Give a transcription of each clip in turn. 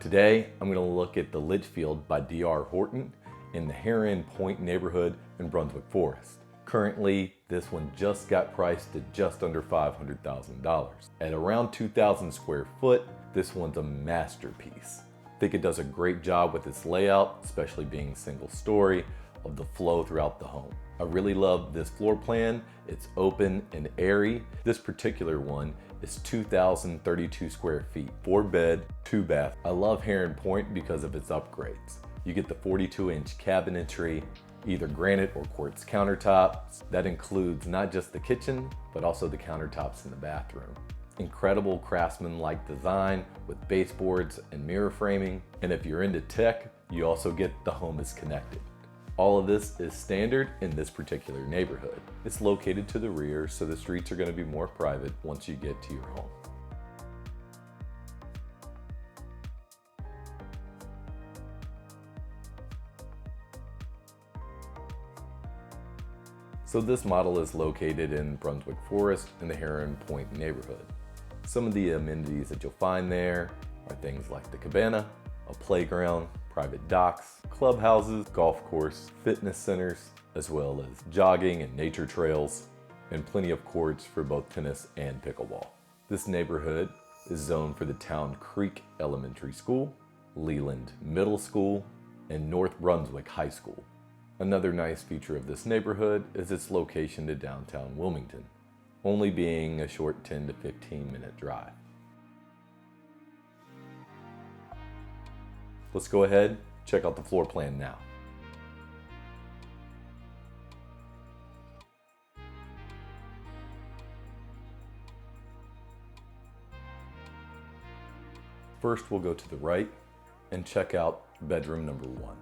Today, I'm going to look at the Litchfield by DR Horton in the Heron Pointe neighborhood in Brunswick Forest. Currently, this one just got priced at just under $500,000. At around 2,000 square foot, this one's a masterpiece. I think it does a great job with its layout, especially being single story, of the flow throughout the home. I really love this floor plan. It's open and airy. This particular one is 2,032 square feet, 4 bed, 2 bath. I love Heron Pointe because of its upgrades. You get the 42-inch cabinetry, either granite or quartz countertops. That includes not just the kitchen, but also the countertops in the bathroom. Incredible craftsman-like design with baseboards and mirror framing. And if you're into tech, you also get the home is connected. All of this is standard in this particular neighborhood. It's located to the rear, so the streets are going to be more private once you get to your home. So this model is located in Brunswick Forest in the Heron Pointe neighborhood. Some of the amenities that you'll find there are things like the cabana, a playground, private docks, clubhouses, golf course, fitness centers, as well as jogging and nature trails, and plenty of courts for both tennis and pickleball. This neighborhood is zoned for the Town Creek Elementary School, Leland Middle School, and North Brunswick High School. Another nice feature of this neighborhood is its location to downtown Wilmington, only being a short 10 to 15 minute drive. Let's go ahead, check out the floor plan now. First, we'll go to the right and check out bedroom number 1.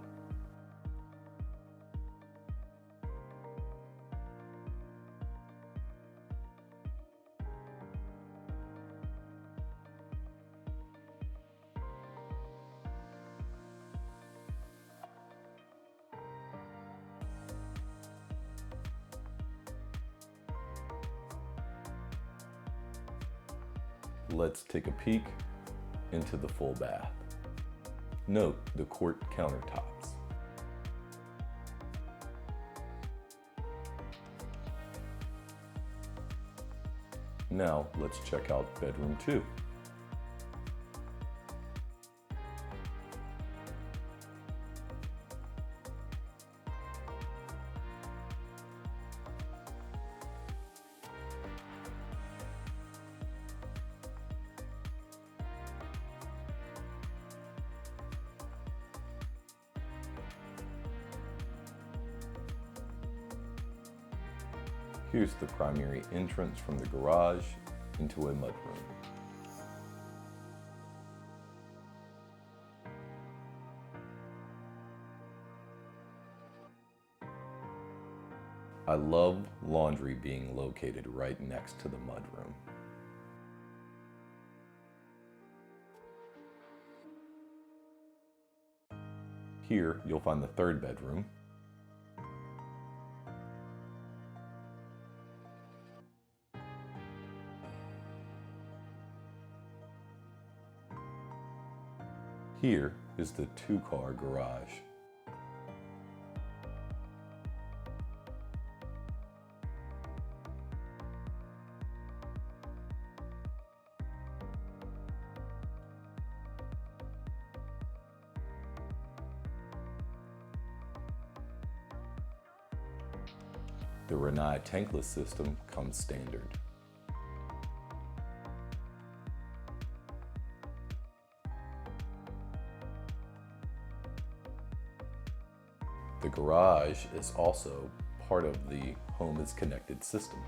Let's take a peek into the full bath. Note the quart countertops. Now let's check out bedroom 2. Here's the primary entrance from the garage into a mudroom. I love laundry being located right next to the mudroom. Here you'll find the 3rd bedroom. Here is the 2-car garage. The Renai tankless system comes standard. The garage is also part of the home is connected system.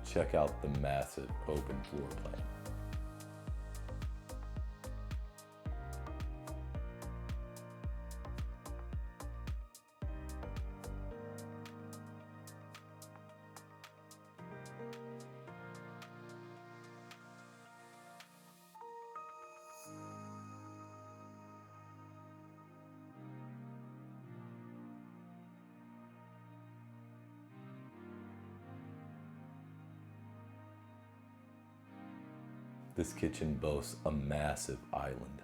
Check out the massive open floor plan. This kitchen boasts a massive island.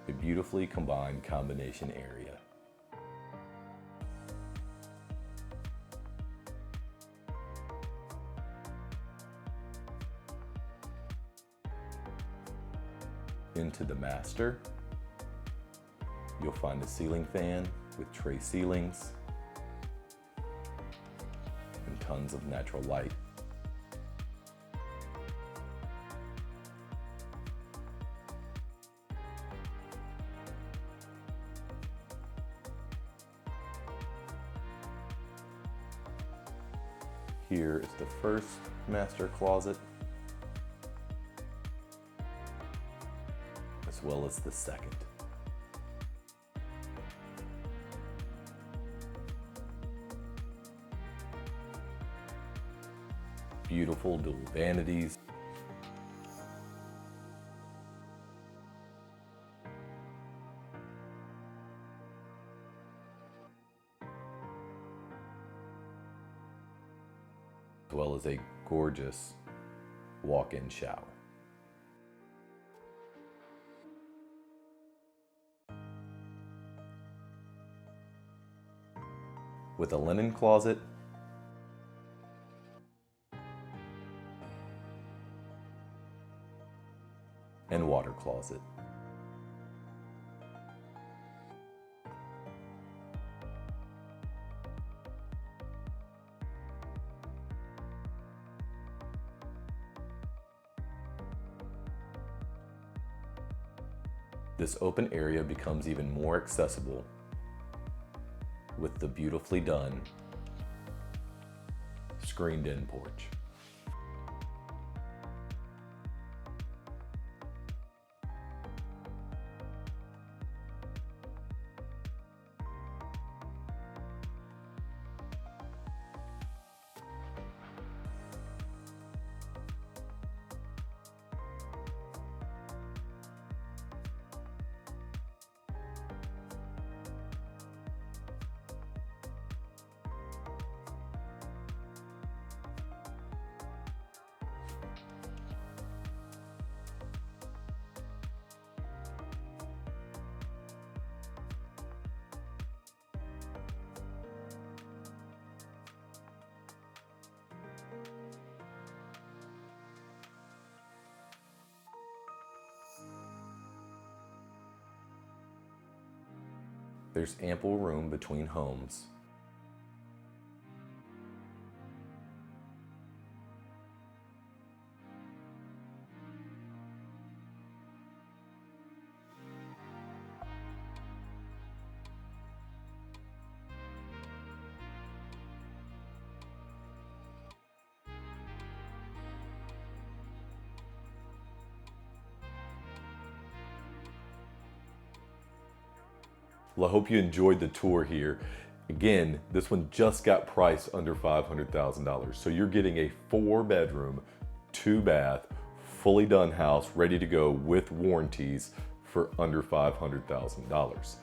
A beautifully combined combination area. Into the master, you'll find a ceiling fan with tray ceilings and tons of natural light. Here is the first master closet, as well as the second. Beautiful dual vanities. As well as a gorgeous walk-in shower. With a linen closet and water closet. This open area becomes even more accessible with the beautifully done screened-in porch. There's ample room between homes. Well, I hope you enjoyed the tour here. Again, this one just got priced under $500,000. So you're getting a 4-bedroom, 2-bath, fully done house ready to go with warranties for under $500,000.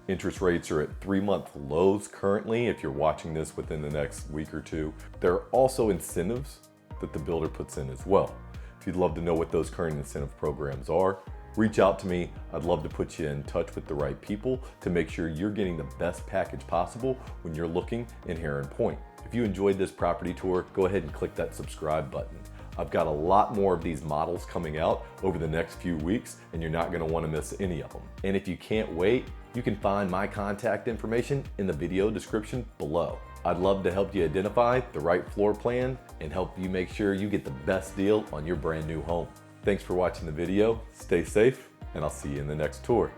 Interest rates are at 3-month lows currently if you're watching this within the next week or two. There are also incentives that the builder puts in as well. If you'd love to know what those current incentive programs are, reach out to me. I'd love to put you in touch with the right people to make sure you're getting the best package possible when you're looking in Heron Pointe. If you enjoyed this property tour, go ahead and click that subscribe button. I've got a lot more of these models coming out over the next few weeks, and you're not going to want to miss any of them. And if you can't wait, you can find my contact information in the video description below. I'd love to help you identify the right floor plan and help you make sure you get the best deal on your brand new home. Thanks for watching the video. Stay safe, and I'll see you in the next tour.